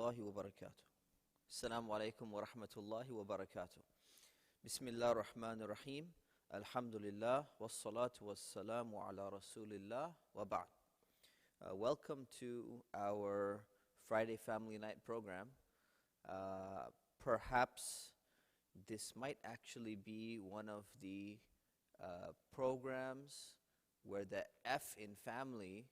rahmatullahi wa barakatuh. Assalamu alaikum wa rahmatullahi wa barakatuh. Bismillah ar-Rahman ar-Rahim. Alhamdulillah. Wassalatu wassalamu ala Rasulillah wa ba'd. Welcome to our Friday Family Night program. Perhaps this might actually be one of the programs where the F in family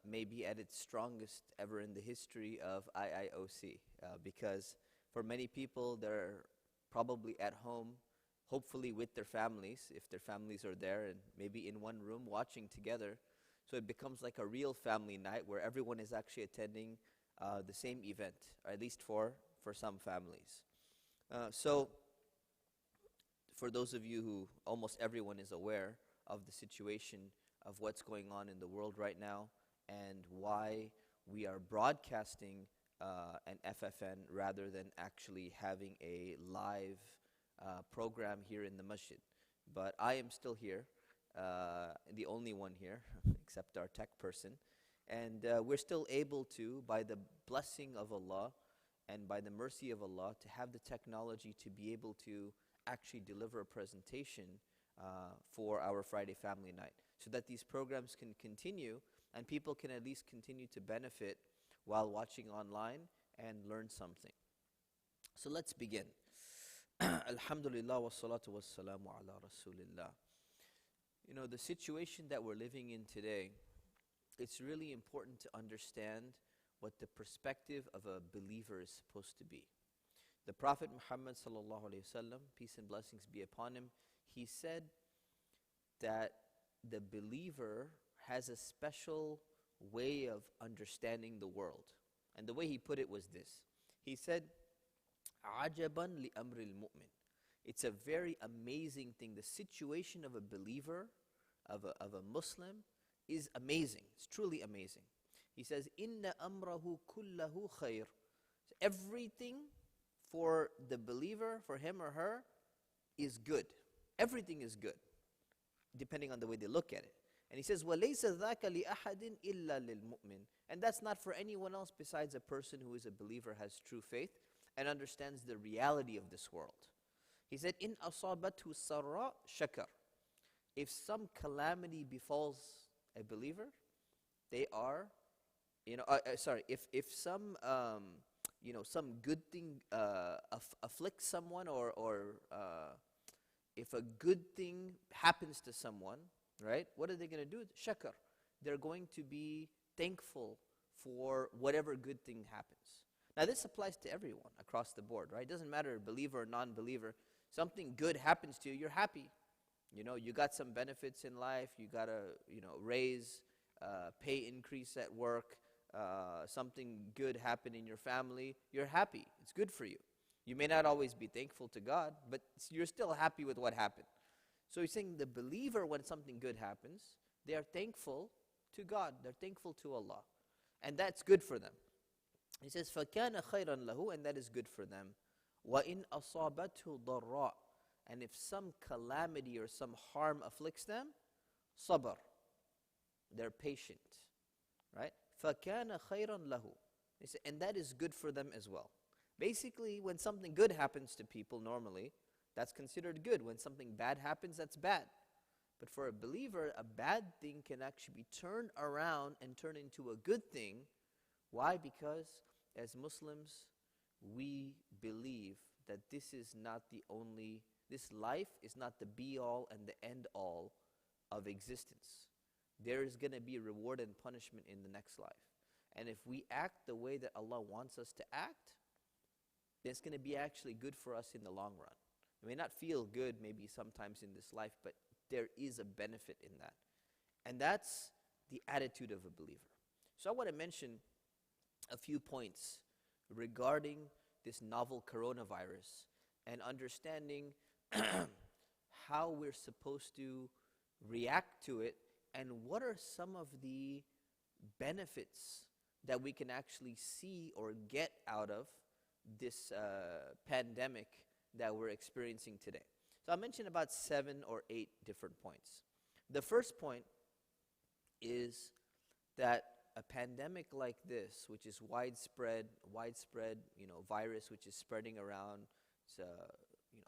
may be at its strongest ever in the history of IIOC, because for many people they're probably at home, hopefully with their families, if their families are there, and maybe in one room watching together. So it becomes like a real family night where everyone is actually attending the same event, or at least for some families. So for those of you who, almost everyone is aware of the situation of what's going on in the world right now and why we are broadcasting an FFN rather than actually having a live program here in the masjid. But I am still here, the only one here, except our tech person. And we're still able to, by the blessing of Allah and by the mercy of Allah, to have the technology to be able to actually deliver a presentation for our Friday Family Night, so that these programs can continue and people can at least continue to benefit while watching online and learn something. So let's begin. Alhamdulillah wa salatu wa salamu ala Rasulillah. You know, the situation that we're living in today, it's really important to understand what the perspective of a believer is supposed to be. The Prophet Muhammad sallallahu alayhi wa sallam, peace and blessings be upon him, he said that the believer has a special way of understanding the world. And the way he put it was this. He said, "Ajaban li amril mu'min." It's a very amazing thing. The situation of a believer, of a Muslim, is amazing. It's truly amazing. He says, "Inna amrahu kullahu khair." So everything for the believer, for him or her, is good. Everything is good, depending on the way they look at it. And he says, وَلَيْسَ ذَاكَ لِأَحَدٍ إِلَّا لِلْمُؤْمِنِ. And that's not for anyone else besides a person who is a believer, has true faith, and understands the reality of this world. He said, إِنْ أَصَابَتْهُ سَرَّةٌ شَكَرٌ. If some calamity befalls a believer, they are, if some, some good thing afflicts someone, or if a good thing happens to someone, right, what are they going to do? Shakar. They're going to be thankful for whatever good thing happens. Now this applies to everyone across the board, right? It doesn't matter believer or non-believer. Something good happens to you, you're happy. You know, you got some benefits in life, you got a raise, pay increase at work, something good happened in your family, you're happy. It's good for you. You may not always be thankful to God, but you're still happy with what happened. So he's saying the believer, when something good happens, they are thankful to God. They're thankful to Allah. And that's good for them. He says, فَكَانَ خَيْرًا لَهُ. And that is good for them. وَإِنْ أَصَابَتْهُ ضَرَّاء. And if some calamity or some harm afflicts them, صَبَر. They're patient. Right? فَكَانَ خَيْرًا لَهُ. And that is good for them as well. Basically, when something good happens to people normally, that's considered good. When something bad happens, that's bad. But for a believer, a bad thing can actually be turned around and turn into a good thing. Why? Because as Muslims, we believe that this life is not the be-all and the end-all of existence. There is going to be reward and punishment in the next life. And if we act the way that Allah wants us to act, then it's going to be actually good for us in the long run. It may not feel good maybe sometimes in this life, but there is a benefit in that. And that's the attitude of a believer. So I want to mention a few points regarding this novel coronavirus and understanding how we're supposed to react to it and what are some of the benefits that we can actually see or get out of this pandemic that we're experiencing today. So I'll mention about 7 or 8 different points. The first point is that a pandemic like this, which is widespread, virus which is spreading around, it's,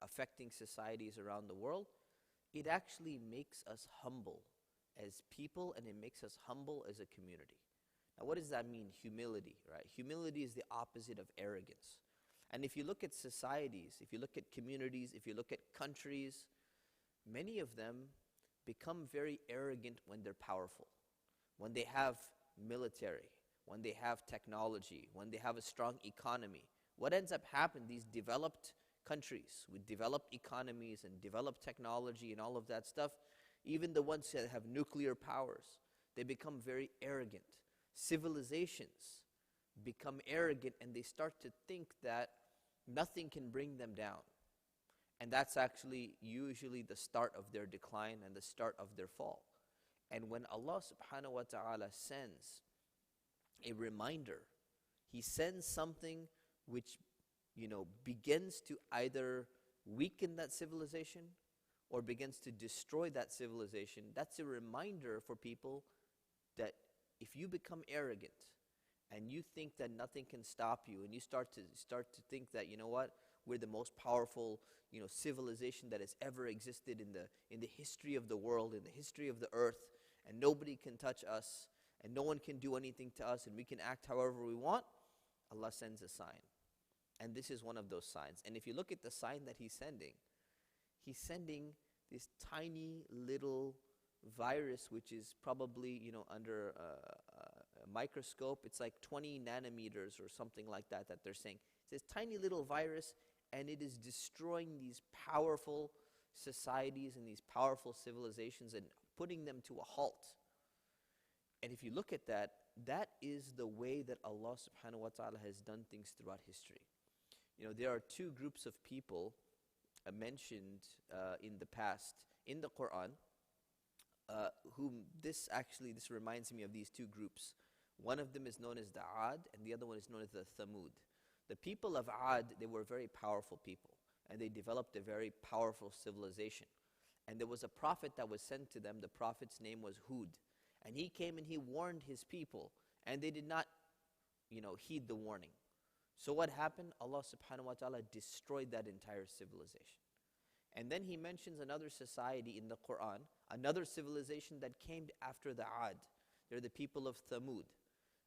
affecting societies around the world, it actually makes us humble as people, and it makes us humble as a community. Now, what does that mean? Humility, right? Humility is the opposite of arrogance. And if you look at societies, if you look at communities, if you look at countries, many of them become very arrogant when they're powerful, when they have military, when they have technology, when they have a strong economy. What ends up happening, these developed countries with developed economies and developed technology and all of that stuff, even the ones that have nuclear powers, they become very arrogant. Civilizations become arrogant, and they start to think that nothing can bring them down. And that's actually usually the start of their decline and the start of their fall. And when Allah subhanahu wa ta'ala sends a reminder, He sends something which, begins to either weaken that civilization or begins to destroy that civilization, that's a reminder for people that if you become arrogant and you think that nothing can stop you, and you start to think that, we're the most powerful, civilization that has ever existed in the history of the world, in the history of the earth, and nobody can touch us, and no one can do anything to us, and we can act however we want, Allah sends a sign. And this is one of those signs. And if you look at the sign that He's sending this tiny little virus, which is probably, under a microscope, it's like 20 nanometers or something like that they're saying. It's this tiny little virus, and it is destroying these powerful societies and these powerful civilizations and putting them to a halt. And if you look at that, that is the way that Allah subhanahu wa ta'ala has done things throughout history. There are two groups of people mentioned in the past in the Quran, whom this reminds me of these two groups. One of them is known as the Ad, and the other one is known as the Thamud. The people of Ad, they were very powerful people, and they developed a very powerful civilization. And there was a prophet that was sent to them. The prophet's name was Hud. And he came and he warned his people, and they did not, heed the warning. So what happened? Allah subhanahu wa ta'ala destroyed that entire civilization. And then He mentions another society in the Quran, another civilization that came after the Ad. They're the people of Thamud.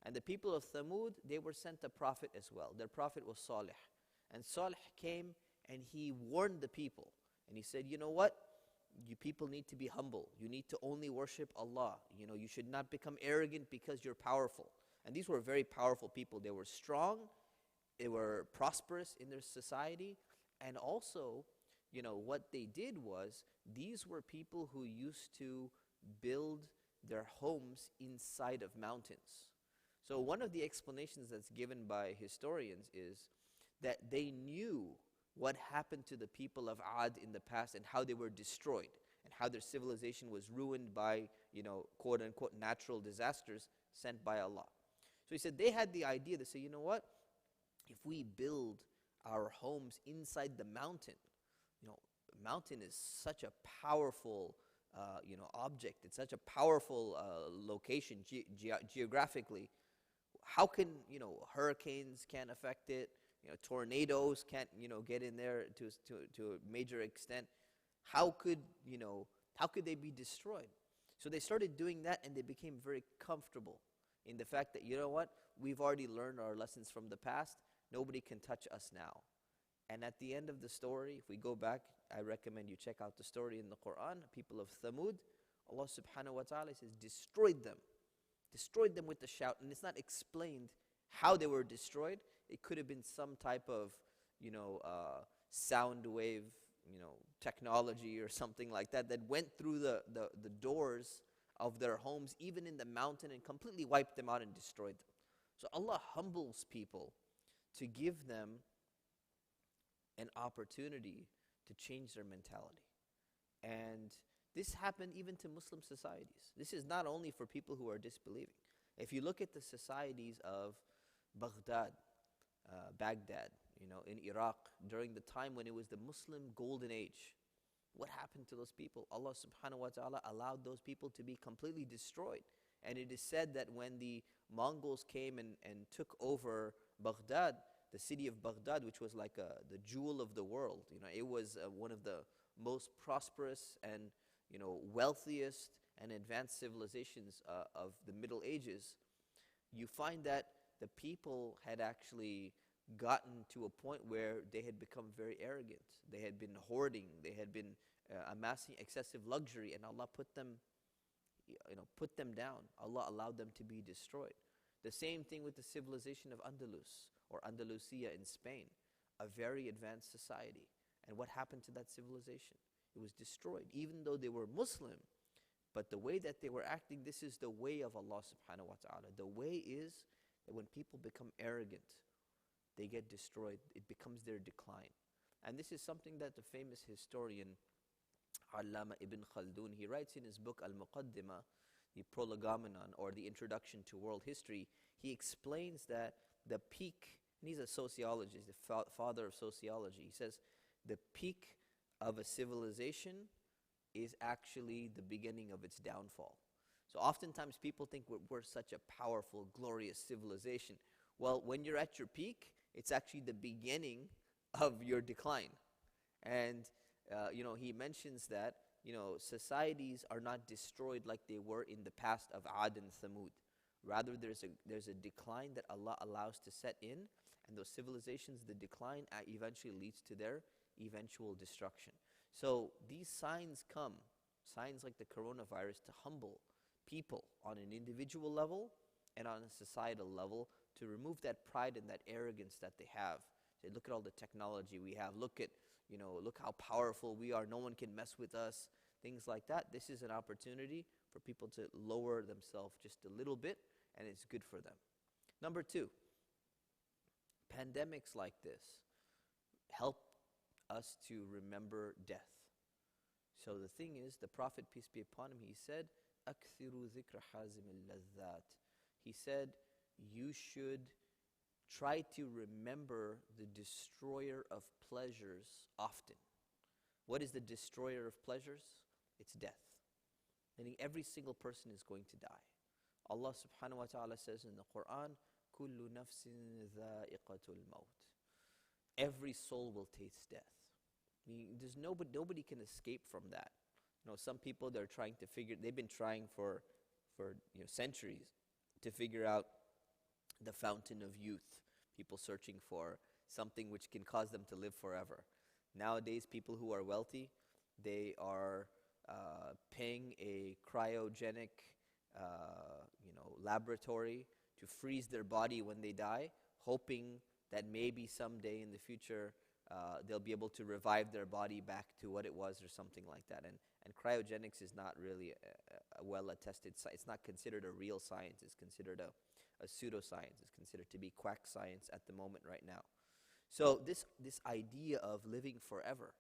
And the people of Thamud, they were sent a prophet as well. Their prophet was Salih. And Salih came and he warned the people. And he said, you know what? You people need to be humble. You need to only worship Allah. You should not become arrogant because you're powerful. And these were very powerful people. They were strong. They were prosperous in their society. And also, what they did was, these were people who used to build their homes inside of mountains. So one of the explanations that's given by historians is that they knew what happened to the people of Ad in the past and how they were destroyed and how their civilization was ruined by, quote unquote, natural disasters sent by Allah. So he said they had the idea to say, you know what? If we build our homes inside the mountain, mountain is such a powerful, object. It's such a powerful location geographically. How can, hurricanes can't affect it? Tornadoes can't, get in there to a major extent. How could they be destroyed? So they started doing that, and they became very comfortable in the fact that, we've already learned our lessons from the past. Nobody can touch us now. And at the end of the story, if we go back, I recommend you check out the story in the Quran, people of Thamud. Allah subhanahu wa ta'ala says, destroyed them with a shout. And it's not explained how they were destroyed. It could have been some type of, sound wave, technology or something like that went through the doors of their homes, even in the mountain, and completely wiped them out and destroyed them. So Allah humbles people to give them an opportunity to change their mentality. And this happened even to Muslim societies. This is not only for people who are disbelieving. If you look at the societies of Baghdad, in Iraq, during the time when it was the Muslim golden age, what happened to those people? Allah subhanahu wa ta'ala allowed those people to be completely destroyed. And it is said that when the Mongols came and took over Baghdad, the city of Baghdad, which was like the jewel of the world. It was one of the most prosperous and wealthiest and advanced civilizations of the Middle Ages. You find that the people had actually gotten to a point where they had become very arrogant. They had been hoarding. They had been amassing excessive luxury, and Allah put them down. Allah allowed them to be destroyed. The same thing with the civilization of Andalus or Andalusia in Spain, a very advanced society. And what happened to that civilization? It was destroyed, even though they were Muslim. But the way that they were acting, this is the way of Allah subhanahu wa ta'ala. The way is that when people become arrogant, they get destroyed. It becomes their decline. And this is something that the famous historian Allama ibn Khaldun, he writes in his book Al-Muqaddimah, the Prolegomenon, or the Introduction to World History. He explains that the peak, and he's a sociologist, the father of sociology. He says the peak of a civilization is actually the beginning of its downfall. So oftentimes people think we're such a powerful, glorious civilization. Well, when you're at your peak, it's actually the beginning of your decline. And he mentions that societies are not destroyed like they were in the past of Ad and Thamud. Rather, there's a decline that Allah allows to set in, and those civilizations, the decline eventually leads to their eventual destruction. So these signs come, signs like the coronavirus, to humble people on an individual level and on a societal level, to remove that pride and that arrogance that they have. Say, look at all the technology we have. Look how powerful we are. No one can mess with us. Things like that. This is an opportunity for people to lower themselves just a little bit, and it's good for them. Number 2, pandemics like this help us to remember death. So the thing is, the Prophet, peace be upon him, he said, أَكْثِرُوا ذِكْرَ حَازِمِ اللَّذَّاتِ. He said, you should try to remember the destroyer of pleasures often. What is the destroyer of pleasures? It's death. Meaning every single person is going to die. Allah subhanahu wa ta'ala says in the Quran, كُلُّ نَفْسٍ ذَائِقَةُ الْمَوْتِ. Every soul will taste death. Meaning there's nobody can escape from that. Some people, they've been trying for centuries to figure out the fountain of youth. People searching for something which can cause them to live forever. Nowadays, people who are wealthy, they are paying a cryogenic laboratory to freeze their body when they die, hoping that maybe someday in the future they'll be able to revive their body back to what it was or something like that. And cryogenics is not really a well-attested science. It's not considered a real science. It's considered a pseudoscience. It's considered to be quack science at the moment right now. So this idea of living forever,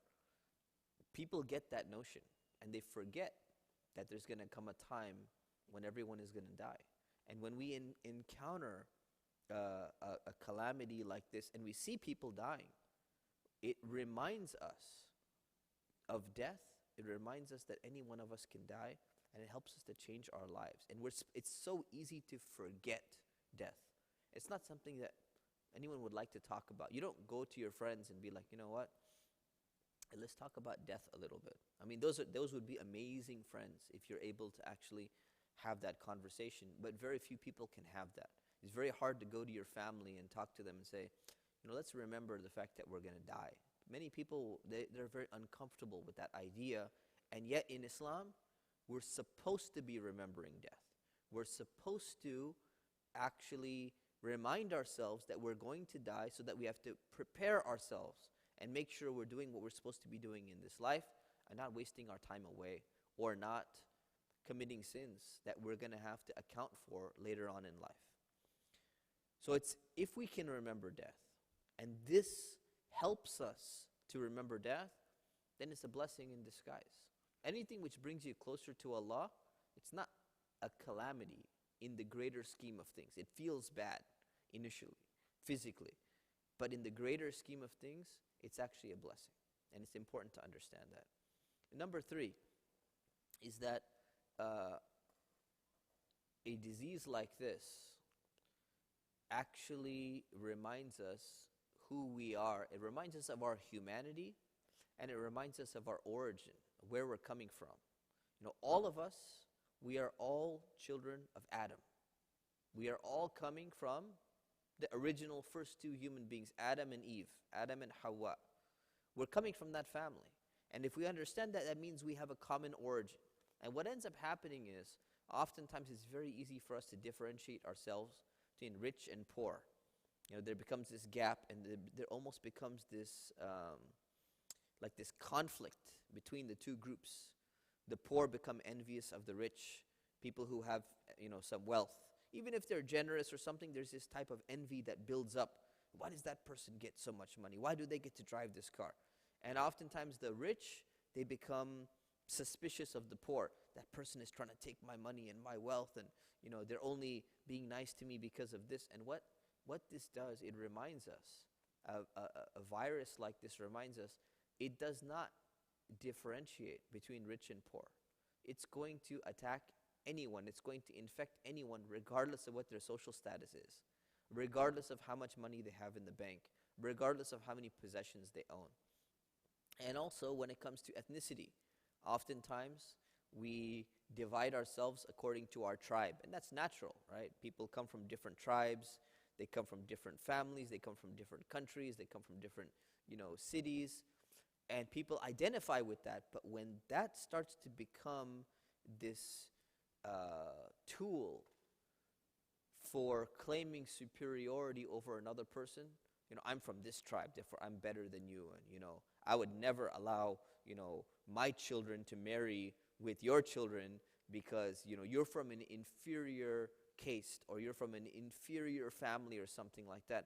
people get that notion, and they forget that there's going to come a time when everyone is going to die. And when we encounter a calamity like this, and we see people dying, it reminds us of death. It reminds us that any one of us can die, and it helps us to change our lives. And it's so easy to forget death. It's not something that anyone would like to talk about. You don't go to your friends and be like, you know what? Let's talk about death a little bit. I mean, those would be amazing friends if you're able to actually have that conversation. But very few people can have that. It's very hard to go to your family and talk to them and say, let's remember the fact that we're going to die. Many people, they're very uncomfortable with that idea. And yet in Islam, we're supposed to be remembering death. We're supposed to actually remind ourselves that we're going to die, so that we have to prepare ourselves and make sure we're doing what we're supposed to be doing in this life, and not wasting our time away, or not committing sins that we're going to have to account for later on in life. So it's, if we can remember death, and this helps us to remember death, then it's a blessing in disguise. Anything which brings you closer to Allah, it's not a calamity in the greater scheme of things. It feels bad initially, physically. But in the greater scheme of things, it's actually a blessing. And it's important to understand that. Number 3 is that a disease like this actually reminds us who we are. It reminds us of our humanity, and it reminds us of our origin, where we're coming from. All of us, we are all children of Adam. We are all coming from the original first two human beings, Adam and Eve, Adam and Hawa. We're coming from that family. And if we understand that, that means we have a common origin. And what ends up happening is, oftentimes it's very easy for us to differentiate ourselves between rich and poor. There becomes this gap, and there almost becomes this, like this conflict between the two groups. The poor become envious of the rich, people who have, some wealth. Even if they're generous or something, there's this type of envy that builds up. Why does that person get so much money? Why do they get to drive this car? And oftentimes the rich, they become suspicious of the poor. That person is trying to take my money and my wealth, and they're only being nice to me because of this. And what this does, it reminds us, a virus like this reminds us, it does not differentiate between rich and poor. It's going to attack anyone. It's going to infect anyone, regardless of what their social status is, regardless of how much money they have in the bank, regardless of how many possessions they own. And also when it comes to ethnicity, oftentimes we divide ourselves according to our tribe, and that's natural, right? People come from different tribes, they come from different families, they come from different countries, they come from different, cities, and people identify with that. But when that starts to become this tool for claiming superiority over another person, I'm from this tribe, therefore I'm better than you, and I would never allow my children to marry with your children because you're from an inferior caste, or you're from an inferior family, or something like that.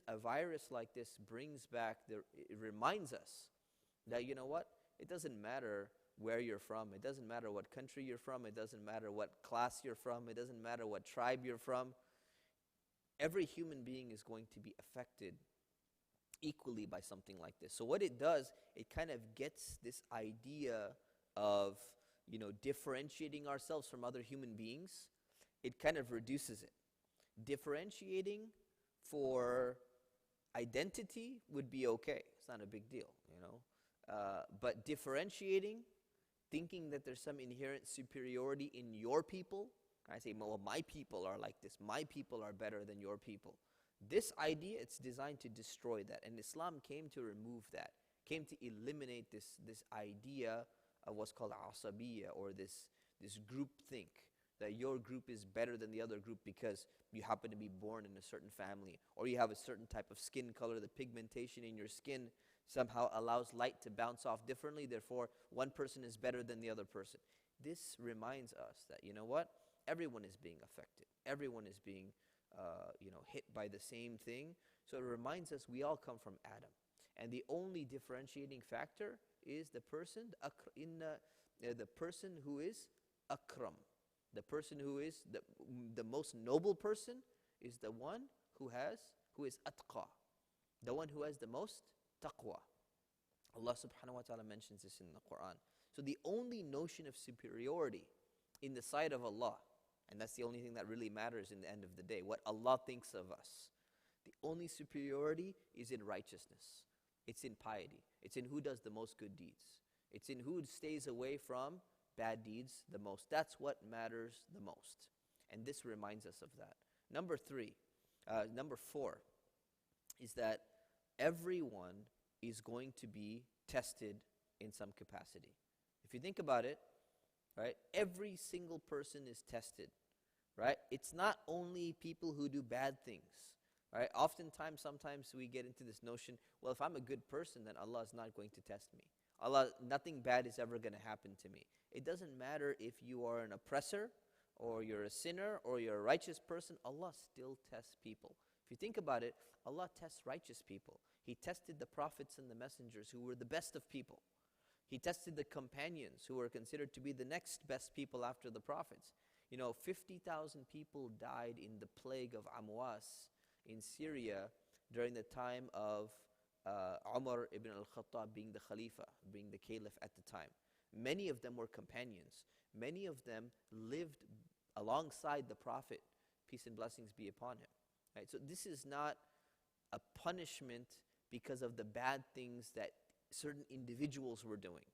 A virus like this brings back, it reminds us that, it doesn't matter where you're from, it doesn't matter what country you're from, it doesn't matter what class you're from, it doesn't matter what tribe you're from. Every human being is going to be affected equally by something like this. So what it does, it kind of gets this idea of, differentiating ourselves from other human beings. It kind of reduces it. Differentiating for identity would be okay. It's not a big deal, But differentiating, thinking that there's some inherent superiority in your people, I say, well, my people are like this. My people are better than your people. This idea, it's designed to destroy that. And Islam came to remove that, came to eliminate this idea of what's called asabiyya, or this group think, that your group is better than the other group because you happen to be born in a certain family, or you have a certain type of skin color, the pigmentation in your skin somehow allows light to bounce off differently, therefore one person is better than the other person. This reminds us that, everyone is being affected. Everyone is being hit by the same thing. So it reminds us we all come from Adam. And the only differentiating factor is the person, the person who is akram. The person who is the most noble person is the one who is atqa. The one who has the most taqwa. Allah subhanahu wa ta'ala mentions this in the Quran. So the only notion of superiority in the sight of Allah, and that's the only thing that really matters in the end of the day, what Allah thinks of us. The only superiority is in righteousness. It's in piety. It's in who does the most good deeds. It's in who stays away from bad deeds the most. That's what matters the most. And this reminds us of that. Number 4 is that everyone is going to be tested in some capacity. If you think about it, right, every single person is tested, right? It's not only people who do bad things, right? Oftentimes, sometimes we get into this notion, well, if I'm a good person, then Allah is not going to test me. Nothing bad is ever going to happen to me. It doesn't matter if you are an oppressor, or you're a sinner, or you're a righteous person, Allah still tests people. If you think about it, Allah tests righteous people. He tested the prophets and the messengers who were the best of people. He tested the companions who were considered to be the next best people after the prophets. 50,000 people died in the plague of Amwas in Syria during the time of Umar ibn al-Khattab being the Khalifa, being the Caliph at the time. Many of them were companions. Many of them lived alongside the Prophet, peace and blessings be upon him. Right? So this is not a punishment because of the bad things that certain individuals were doing.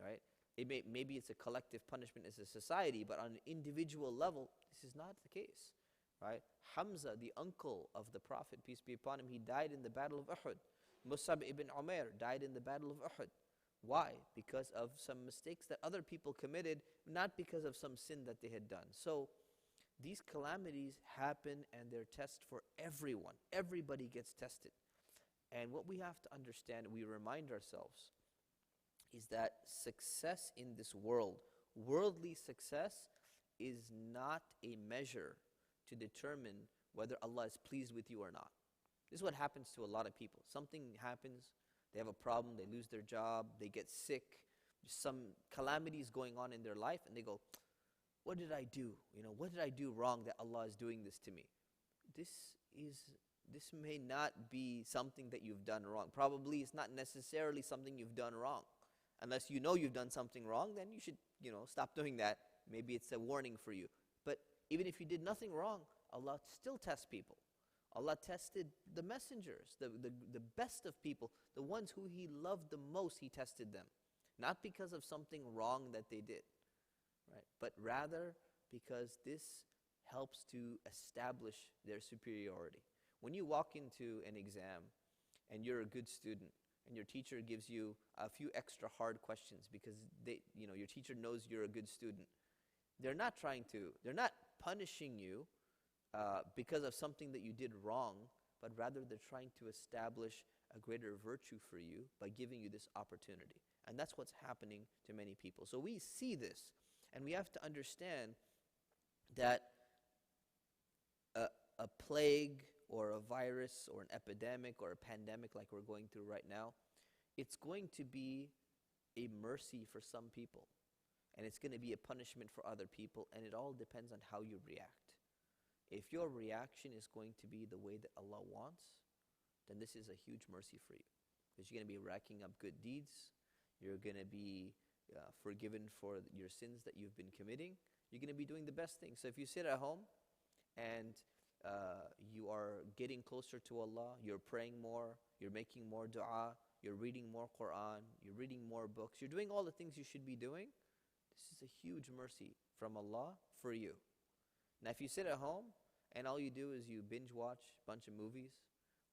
Right? Maybe it's a collective punishment as a society, but on an individual level, this is not the case. Right? Hamza, the uncle of the Prophet, peace be upon him, he died in the battle of Uhud. Musab ibn Umar died in the battle of Uhud. Why? Because of some mistakes that other people committed, not because of some sin that they had done. So these calamities happen and they're tests for everyone. Everybody gets tested. And what we have to understand, we remind ourselves, is that success in this world, worldly success, is not a measure to determine whether Allah is pleased with you or not. This is what happens to a lot of people. Something happens, they have a problem, they lose their job, they get sick, some calamity is going on in their life, and they go, what did I do? What did I do wrong that Allah is doing this to me? This may not be something that you've done wrong. Probably it's not necessarily something you've done wrong. Unless you know you've done something wrong, then you should, stop doing that. Maybe it's a warning for you. But even if you did nothing wrong, Allah still tests people. Allah tested the messengers, the best of people, the ones who He loved the most, He tested them. Not because of something wrong that they did, right? But rather because this helps to establish their superiority. When you walk into an exam and you're a good student and your teacher gives you a few extra hard questions because your teacher knows you're a good student, they're not punishing you because of something that you did wrong, but rather they're trying to establish a greater virtue for you by giving you this opportunity. And that's what's happening to many people. So we see this, and we have to understand that a plague or a virus or an epidemic or a pandemic like we're going through right now, it's going to be a mercy for some people, and it's going to be a punishment for other people, and it all depends on how you react. If your reaction is going to be the way that Allah wants, then this is a huge mercy for you. Because you're going to be racking up good deeds. You're going to be forgiven for your sins that you've been committing. You're going to be doing the best thing. So if you sit at home and you are getting closer to Allah, you're praying more, you're making more dua, you're reading more Quran, you're reading more books, you're doing all the things you should be doing, this is a huge mercy from Allah for you. Now if you sit at home and all you do is you binge watch a bunch of movies,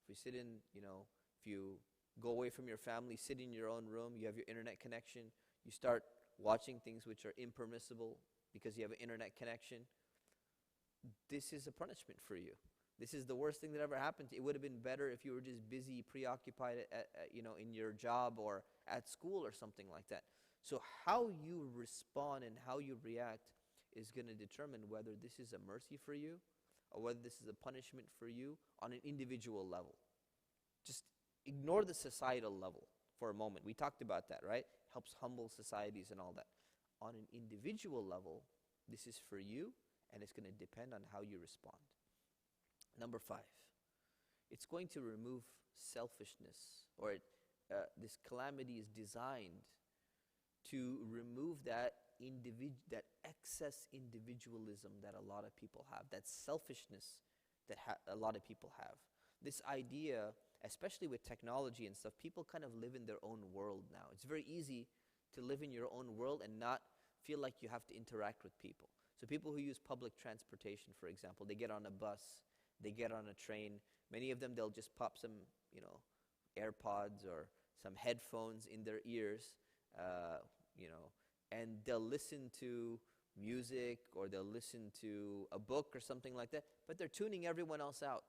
if you sit in, if you go away from your family, sit in your own room, you have your internet connection, you start watching things which are impermissible because you have an internet connection, this is a punishment for you. This is the worst thing that ever happened. It would have been better if you were just busy, preoccupied in your job or at school or something like that. So how you respond and how you react is going to determine whether this is a mercy for you or whether this is a punishment for you on an individual level. Just ignore the societal level for a moment. We talked about that, right? Helps humble societies and all that. On an individual level, this is for you, and it's going to depend on how you respond. Number 5, it's going to remove selfishness, or this calamity is designed to remove that excess individualism that a lot of people have, that selfishness that a lot of people have. This idea, especially with technology and stuff, people kind of live in their own world now. It's very easy to live in your own world and not feel like you have to interact with people. So people who use public transportation, for example, they get on a bus, they get on a train. Many of them, they'll just pop some, AirPods or some headphones in their ears, and they'll listen to music or they'll listen to a book or something like that, but they're tuning everyone else out,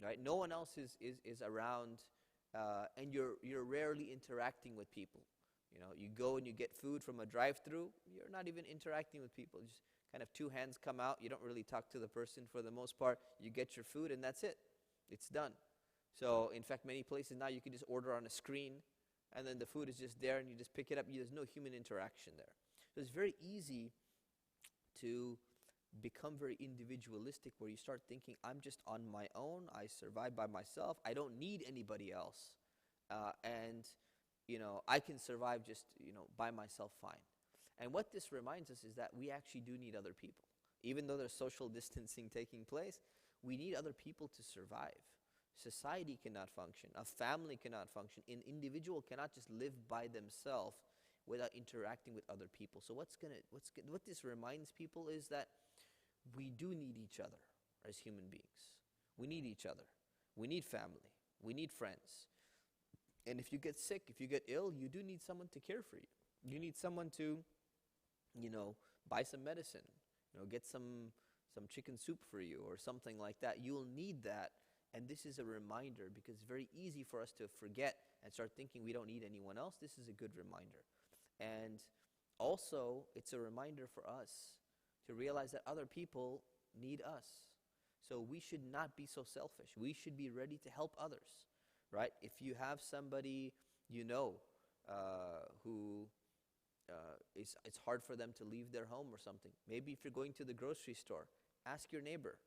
right? No one else is around, and you're rarely interacting with people. You go and you get food from a drive-through, you're not even interacting with people. Just kind of two hands come out, you don't really talk to the person for the most part. You get your food and that's it. It's done. So in fact, many places now you can just order on a screen and then the food is just there and you just pick it up. There's no human interaction there. So it's very easy to become very individualistic where you start thinking, I'm just on my own, I survive by myself, I don't need anybody else. And I can survive just, by myself fine. And what this reminds us is that we actually do need other people. Even though there's social distancing taking place, we need other people to survive. Society cannot function. A family cannot function. An individual cannot just live by themselves without interacting with other people. So what this reminds people is that we do need each other as human beings. We need each other. We need family. We need friends. And if you get sick, if you get ill, you do need someone to care for you. You need someone to, buy some medicine, get some chicken soup for you or something like that. You'll need that. And this is a reminder, because it's very easy for us to forget and start thinking we don't need anyone else. This is a good reminder. And also, it's a reminder for us to realize that other people need us. So we should not be so selfish. We should be ready to help others, right? If you have somebody who it's hard for them to leave their home or something. Maybe if you're going to the grocery store, ask your neighbor,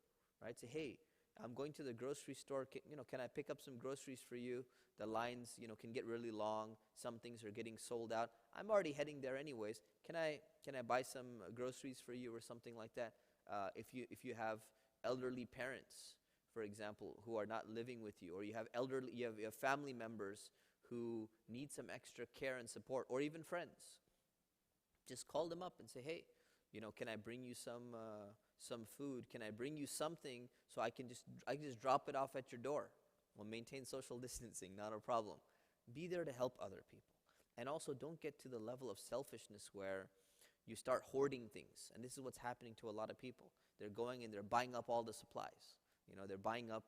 right? Say, hey, I'm going to the grocery store. Can I pick up some groceries for you? The lines, can get really long. Some things are getting sold out. I'm already heading there anyways. Can I buy some groceries for you or something like that? If you have elderly parents, for example, who are not living with you, or you have family members who need some extra care and support, or even friends, just call them up and say, hey, can I bring you some food? Can I bring you something so I can just drop it off at your door? We'll maintain social distancing, not a problem. Be there to help other people. And also, don't get to the level of selfishness where you start hoarding things. And this is what's happening to a lot of people. They're going and they're buying up all the supplies. They're buying up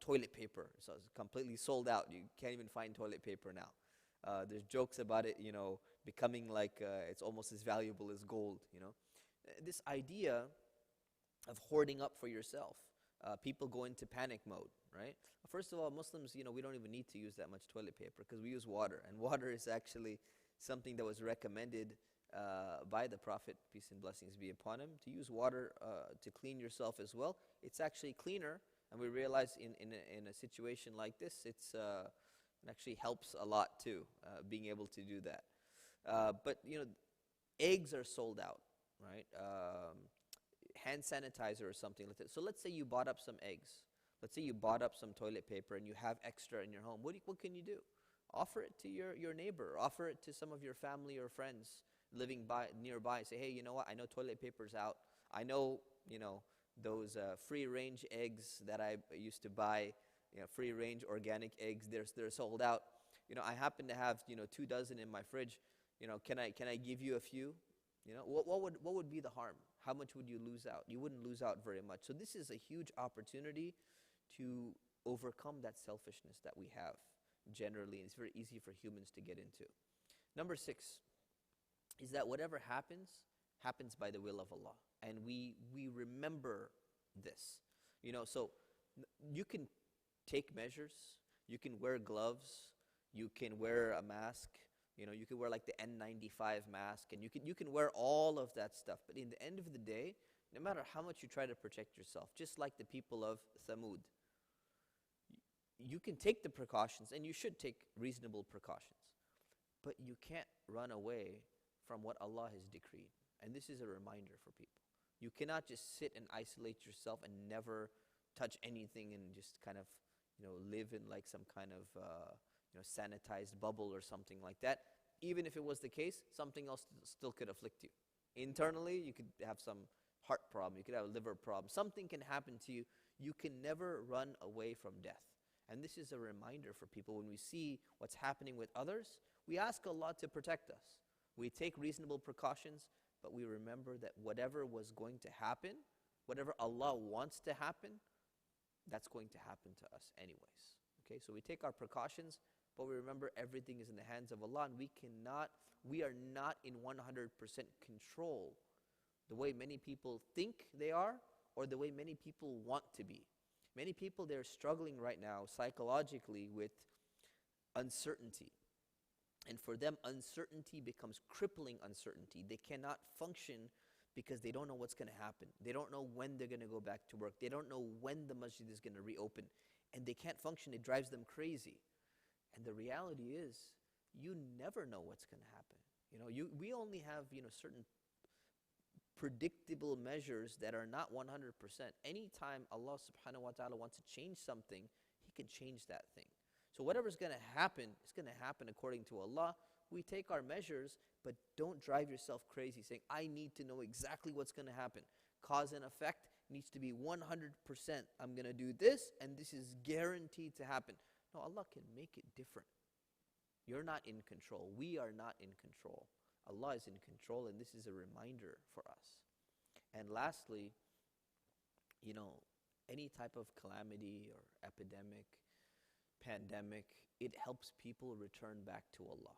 toilet paper. So it's completely sold out. You can't even find toilet paper now. There's jokes about it, becoming like it's almost as valuable as gold, This idea of hoarding up for yourself. People go into panic mode, right? First of all, Muslims, we don't even need to use that much toilet paper because we use water. And water is actually something that was recommended by the Prophet, peace and blessings be upon him, to use water to clean yourself as well. It's actually cleaner, and we realize in a situation like this, it actually helps a lot too, being able to do that. But eggs are sold out, right? Hand sanitizer or something like that. So let's say you bought up some eggs. Let's say you bought up some toilet paper and you have extra in your home. What can you do? Offer it to your neighbor. Offer it to some of your family or friends living nearby. Say, hey, you know what? I know toilet paper's out. I know, those free-range eggs that I used to buy, free-range organic eggs, they're sold out. I happen to have, 2 dozen in my fridge. Can I give you a few? What would be the harm? How much would you lose out? You wouldn't lose out very much. So this is a huge opportunity to overcome that selfishness that we have generally. It's very easy for humans to get into. Number 6 is that whatever happens by the will of Allah. And we remember this. So you can take measures. You can wear gloves. You can wear a mask. You can wear like the N95 mask, and you can wear all of that stuff. But in the end of the day, no matter how much you try to protect yourself, just like the people of Thamud, you can take the precautions, and you should take reasonable precautions. But you can't run away from what Allah has decreed. And this is a reminder for people. You cannot just sit and isolate yourself and never touch anything and just kind of, live in like some kind of sanitized bubble or something like that. Even if it was the case, something else still could afflict you. Internally, you could have some heart problem, you could have a liver problem. Something can happen to you. You can never run away from death. And this is a reminder for people when we see what's happening with others. We ask Allah to protect us. We take reasonable precautions, but we remember that whatever was going to happen, whatever Allah wants to happen, that's going to happen to us anyways. Okay, so we take our precautions, but we remember everything is in the hands of Allah, and we are not in 100% control the way many people think they are or the way many people want to be. Many people, they're struggling right now psychologically with uncertainty. And for them, uncertainty becomes crippling uncertainty. They cannot function because they don't know what's going to happen. They don't know when they're going to go back to work. They don't know when the masjid is going to reopen. And they can't function. It drives them crazy. And the reality is, you never know what's going to happen. We only have, certain predictable measures that are not 100%. Anytime Allah subhanahu wa ta'ala wants to change something, He can change that thing. So whatever's going to happen, it's going to happen according to Allah. We take our measures, but don't drive yourself crazy saying, I need to know exactly what's going to happen. Cause and effect needs to be 100%. I'm going to do this, and this is guaranteed to happen. No, Allah can make it different. You're not in control. We are not in control. Allah is in control, and this is a reminder for us. And lastly, any type of calamity or epidemic, pandemic, it helps people return back to Allah.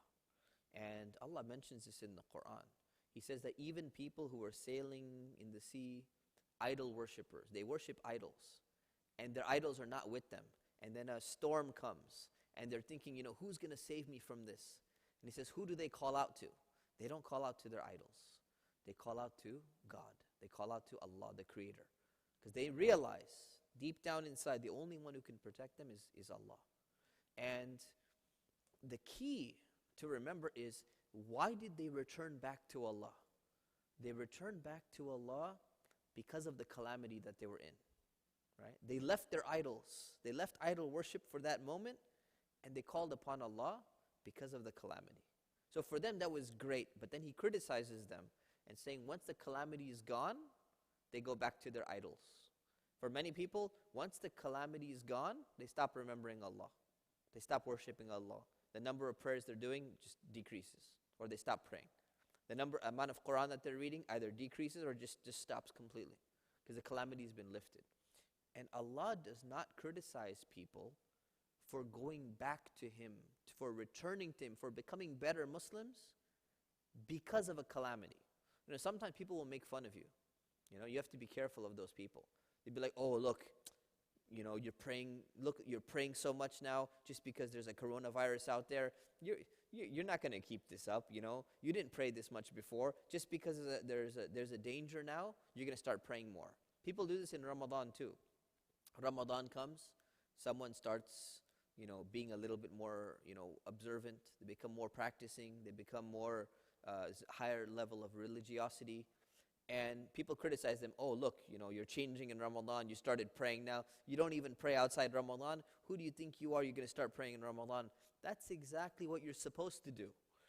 And Allah mentions this in the Quran. He says that even people who are sailing in the sea, idol worshippers, they worship idols, and their idols are not with them. And then a storm comes, and they're thinking, who's going to save me from this? And He says, who do they call out to? They don't call out to their idols. They call out to God. They call out to Allah, the Creator. Because they realize, deep down inside, the only one who can protect them is Allah. And the key to remember is, why did they return back to Allah? They returned back to Allah because of the calamity that they were in. Right? They left their idols. They left idol worship for that moment, and they called upon Allah because of the calamity. So for them that was great, but then He criticizes them and saying once the calamity is gone, they go back to their idols. For many people, once the calamity is gone, they stop remembering Allah. They stop worshiping Allah. The number of prayers they're doing just decreases, or they stop praying. The amount of Quran that they're reading either decreases or just stops completely, because the calamity has been lifted. And Allah does not criticize people for going back to Him, for returning to Him, for becoming better Muslims because of a calamity. Sometimes people will make fun of you. You have to be careful of those people. They'd be like, oh, look, you're praying so much now just because there's a coronavirus out there. You're not going to keep this up, You didn't pray this much before. Just because there's a danger now, you're going to start praying more. People do this in Ramadan too. Ramadan comes, someone starts, being a little bit more, observant. They become more practicing. They become more higher level of religiosity. And people criticize them. Oh, look, you're changing in Ramadan. You started praying now. You don't even pray outside Ramadan. Who do you think you are? You're going to start praying in Ramadan. That's exactly what you're supposed to do.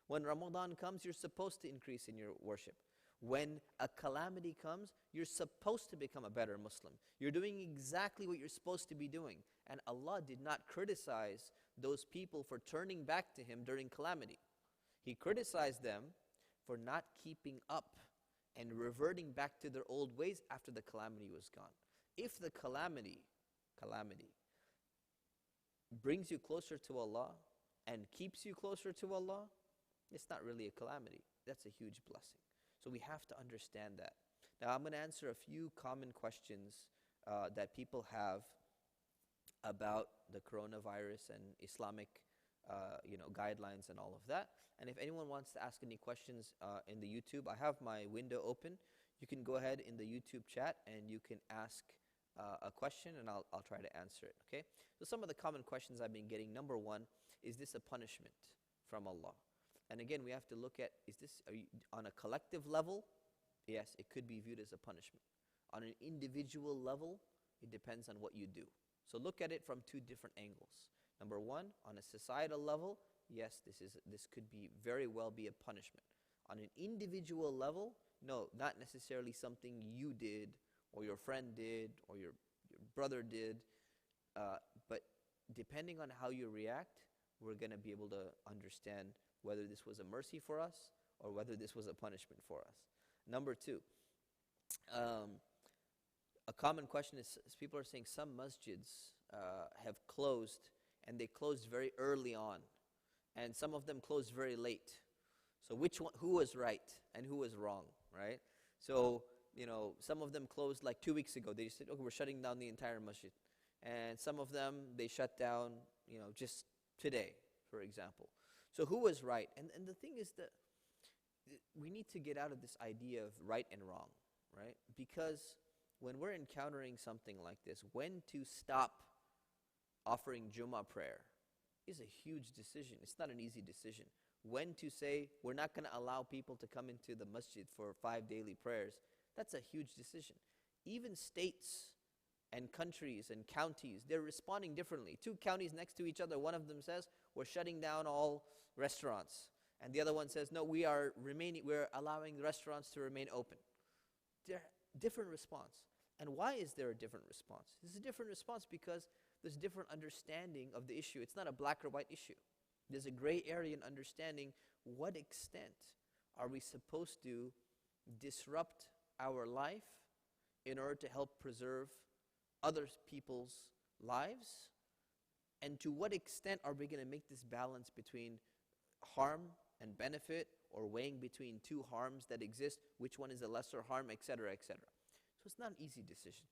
When Ramadan comes, you're supposed to increase in your worship. When a calamity comes, you're supposed to become a better Muslim. You're doing exactly what you're supposed to be doing. And Allah did not criticize those people for turning back to Him during calamity. He criticized them for not keeping up and reverting back to their old ways after the calamity was gone. If the calamity brings you closer to Allah and keeps you closer to Allah, it's not really a calamity. That's a huge blessing. So we have to understand that. Now I'm going to answer a few common questions that people have about the coronavirus and Islamic guidelines and all of that. And if anyone wants to ask any questions in the YouTube, I have my window open. You can go ahead in the YouTube chat and you can ask a question, and I'll try to answer it, okay? So some of the common questions I've been getting, number one, is this a punishment from Allah? And again, we have to look at, are you on a collective level? Yes, it could be viewed as a punishment. On an individual level, it depends on what you do. So look at it from two different angles. Number one, on a societal level, yes, this could very well be a punishment. On an individual level, no, not necessarily something you did, or your friend did, or your brother did, but depending on how you react, we're going to be able to understand whether this was a mercy for us or whether this was a punishment for us. Number two, a common question is people are saying some masjids have closed, and they closed very early on, and some of them closed very late. So who was right and who was wrong, right? So, some of them closed like 2 weeks ago. They said, okay, we're shutting down the entire masjid. And some of them, they shut down, just today, for example. So who was right? And the thing is that we need to get out of this idea of right and wrong, right? Because when we're encountering something like this, when to stop offering Jummah prayer is a huge decision. It's not an easy decision. When to say, we're not going to allow people to come into the masjid for 5 daily prayers, That's a huge decision. Even states and countries and counties, they're responding differently. Two counties next to each other, one of them says, we're shutting down all restaurants. And the other one says, no, we're allowing the restaurants to remain open. They're different response. And why is there a different response? This is a different response because there's different understanding of the issue. It's not a black or white issue. There's a gray area in understanding what extent are we supposed to disrupt our life in order to help preserve other people's lives, and to what extent are we going to make this balance between harm and benefit, or weighing between two harms that exist, which one is a lesser harm, etc., etc. So it's not an easy decision.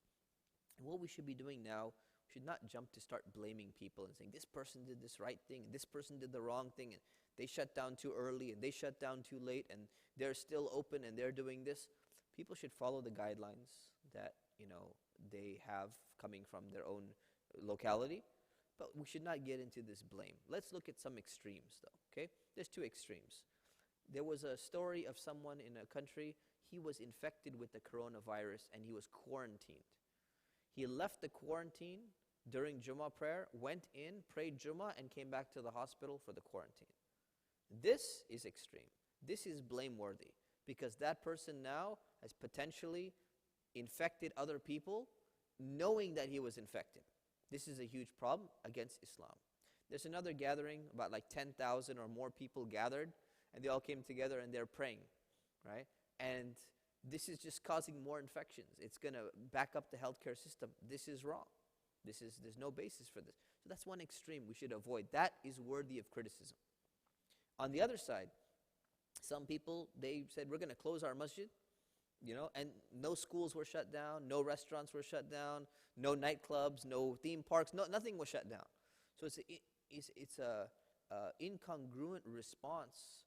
And what we should be doing now, we should not jump to start blaming people and saying, this person did this right thing, and this person did the wrong thing, and they shut down too early, and they shut down too late, and they're still open, and they're doing this. People should follow the guidelines that, they have coming from their own locality, but we should not get into this blame. Let's look at some extremes, though, okay? There's two extremes. There was a story of someone in a country, he was infected with the coronavirus, and he was quarantined. He left the quarantine during Jummah prayer, went in, prayed Jummah, and came back to the hospital for the quarantine. This is extreme. This is blameworthy, because that person now has potentially infected other people, knowing that he was infected. This is a huge problem against Islam. There's another gathering, about like 10,000 or more people gathered, and they all came together and they're praying, right? And this is just causing more infections. It's going to back up the healthcare system. This is wrong. There's no basis for this. So that's one extreme we should avoid. That is worthy of criticism. On the other side, some people, they said, we're going to close our masjid, and no schools were shut down, no restaurants were shut down, no nightclubs, no theme parks, nothing was shut down. So it's a incongruent response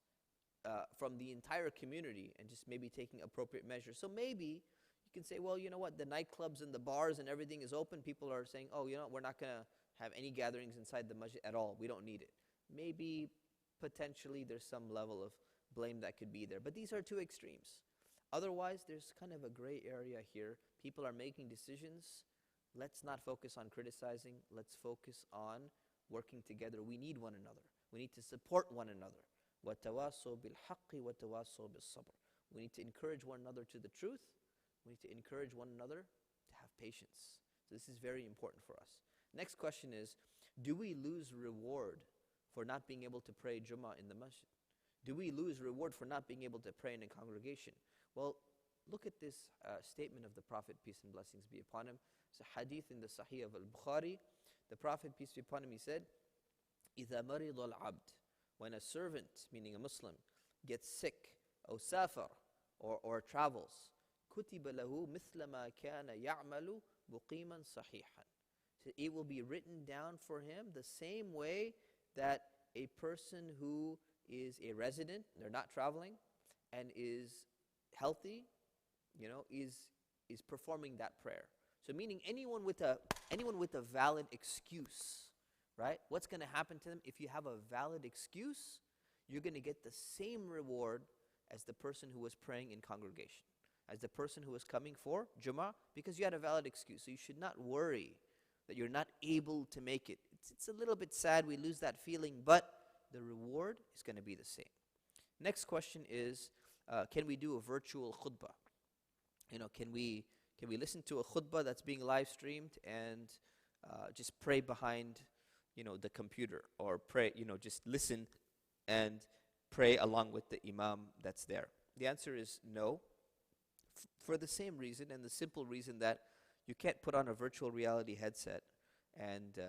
from the entire community, and just maybe taking appropriate measures. So maybe you can say, well, you know what, the nightclubs and the bars and everything is open. People are saying, oh, we're not going to have any gatherings inside the masjid at all. We don't need it. Maybe potentially there's some level of blame that could be there. But these are two extremes. Otherwise, there's kind of a gray area here. People are making decisions. Let's not focus on criticizing. Let's focus on working together. We need one another. We need to support one another. وَتَوَاصَوْا بِالْحَقِّ وَتَوَاصَوْا بِالصَّبْرِ. We need to encourage one another to the truth. We need to encourage one another to have patience. So this is very important for us. Next question is, do we lose reward for not being able to pray Jummah in the masjid? Do we lose reward for not being able to pray in a congregation? Well, look at this statement of the Prophet, peace and blessings be upon him. It's a hadith in the Sahih of Al-Bukhari. The Prophet, peace be upon him, he said, إِذَا مَرِضَ الْعَبْدِ, when a servant, meaning a Muslim, gets sick, or safar, or travels, كُتِبَ لَهُ مِثْلَ مَا كَانَ يَعْمَلُ مُقِيمًا صَحِيحًا. So it will be written down for him the same way that a person who is a resident, they're not traveling, and is healthy, is performing that prayer. So meaning anyone with a valid excuse, right? What's going to happen to them? If you have a valid excuse, you're going to get the same reward as the person who was praying in congregation, as the person who was coming for Jummah, because you had a valid excuse. So you should not worry that you're not able to make it. It's a little bit sad, we lose that feeling, but the reward is going to be the same. Next question is, can we do a virtual khutbah? Can we listen to a khutbah that's being live streamed and just pray behind, the computer, or pray, just listen and pray along with the imam that's there? The answer is no, for the same reason, and the simple reason that you can't put on a virtual reality headset and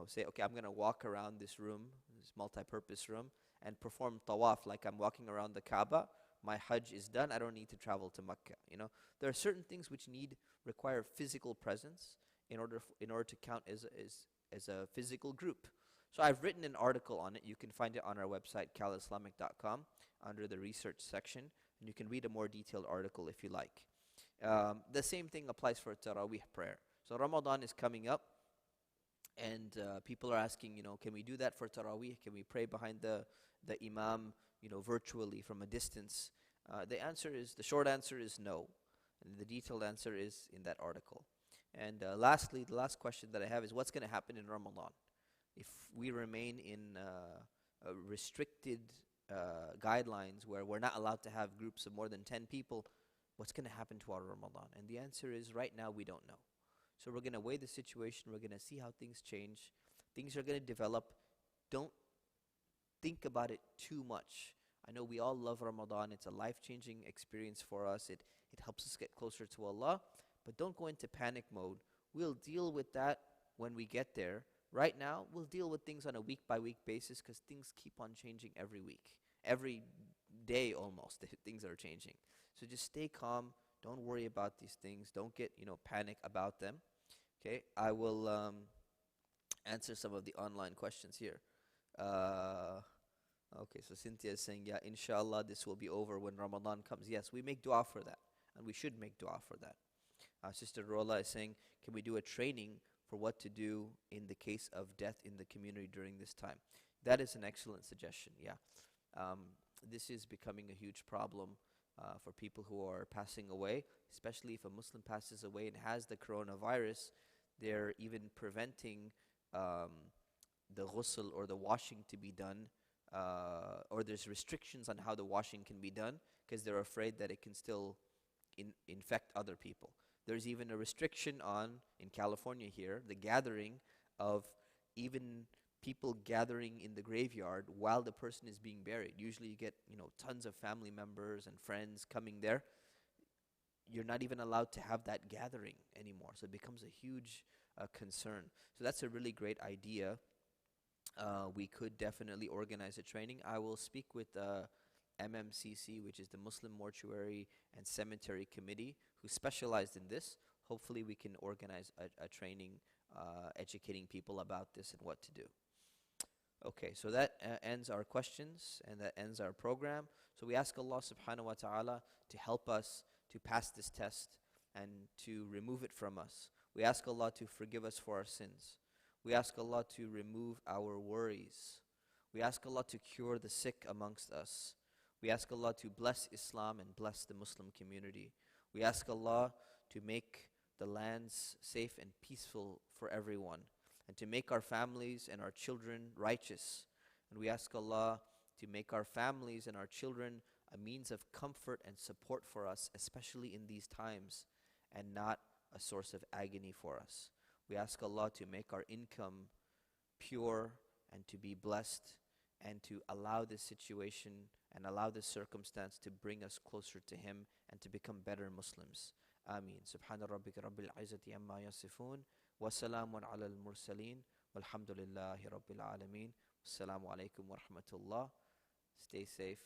say, okay, I'm going to walk around this room, this multi-purpose room, and perform tawaf like I'm walking around the Kaaba. My Hajj is done. I don't need to travel to Mecca. There are certain things which require physical presence in order to count as a physical group. So I've written an article on it. You can find it on our website, calislamic.com, under the research section, and you can read a more detailed article if you like. The same thing applies for Taraweeh prayer. So Ramadan is coming up, and people are asking, can we do that for Taraweeh? Can we pray behind the imam, virtually from a distance? The short answer is no. And the detailed answer is in that article. And lastly, the last question that I have is what's going to happen in Ramadan? If we remain in restricted guidelines where we're not allowed to have groups of more than 10 people, what's going to happen to our Ramadan? And the answer is right now we don't know. So we're going to weigh the situation. We're going to see how things change. Things are going to develop. Don't think about it too much. I know we all love Ramadan. It's a life-changing experience for us. It helps us get closer to Allah. But don't go into panic mode. We'll deal with that when we get there. Right now, we'll deal with things on a week-by-week basis because things keep on changing every week. Every day almost, things are changing. So just stay calm. Don't worry about these things. Don't get, panic about them. Okay, I will answer some of the online questions here. Okay, so Cynthia is saying, yeah, inshallah, this will be over when Ramadan comes. Yes, we make dua for that, and we should make dua for that. Sister Rola is saying, can we do a training for what to do in the case of death in the community during this time? That is an excellent suggestion, yeah. This is becoming a huge problem for people who are passing away, especially if a Muslim passes away and has the coronavirus. They're even preventing the ghusl or the washing to be done, or there's restrictions on how the washing can be done because they're afraid that it can still infect other people. There's even a restriction on, in California here, the gathering of even people gathering in the graveyard while the person is being buried. Usually you get, tons of family members and friends coming there. You're not even allowed to have that gathering anymore. So it becomes a huge concern. So that's a really great idea. We could definitely organize a training. I will speak with MMCC, which is the Muslim Mortuary and Cemetery Committee, who specialized in this. Hopefully we can organize a training educating people about this and what to do. Okay, so that ends our questions and that ends our program. So we ask Allah subhanahu wa ta'ala to help us to pass this test and to remove it from us. We ask Allah to forgive us for our sins. We ask Allah to remove our worries. We ask Allah to cure the sick amongst us. We ask Allah to bless Islam and bless the Muslim community. We ask Allah to make the lands safe and peaceful for everyone, and to make our families and our children righteous. And we ask Allah to make our families and our children a means of comfort and support for us, especially in these times, and not a source of agony for us. We ask Allah to make our income pure and to be blessed, and to allow this situation and allow this circumstance to bring us closer to Him and to become better Muslims. Ameen. Subhana rabbika rabbil izzati amma yasifun. Wa salamun ala al-mursaleen. Walhamdulillahi rabbil alameen. Assalamu alaikum wa rahmatullah. Stay safe.